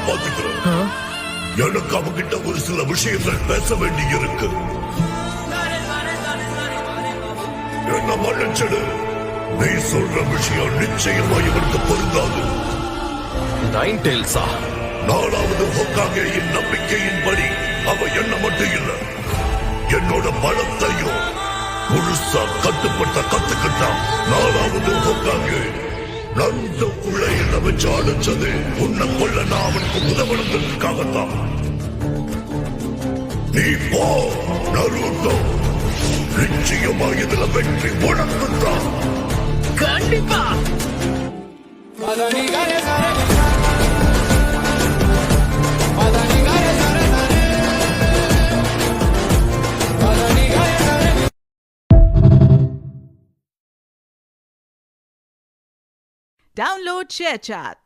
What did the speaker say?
நான் பாத்துக்கிறேன். எனக்கு அவங்கிட்ட ஒரு சில விஷயங்கள் பேச வேண்டி இருக்கு. என்ன மன்னிச்சிடு. நீ சொல்ற விஷயம் நிச்சயமா இவனுக்கு பொருந்தாது. நைன் டெயில்ஸா? 4வது ஹோக்காகேயின் நம்பிக்கையின்படி அவ என்ன மட்டும் இல்ல, என்னோட பலத்தையும் முழுசா கத்துக்கிட்டான். 4வது ஹோக்காகே நந்த உள்ள என்ன வச்சு அடைச்சது உன்னை கொல்ல நான் அவனுக்கு உதவனதுக்காகத்தான். நீ போ நருட்டோ, நிச்சயமா இதுல வெற்றி உனக்குத்தான். கண்டிப்பா. Download ShareChat.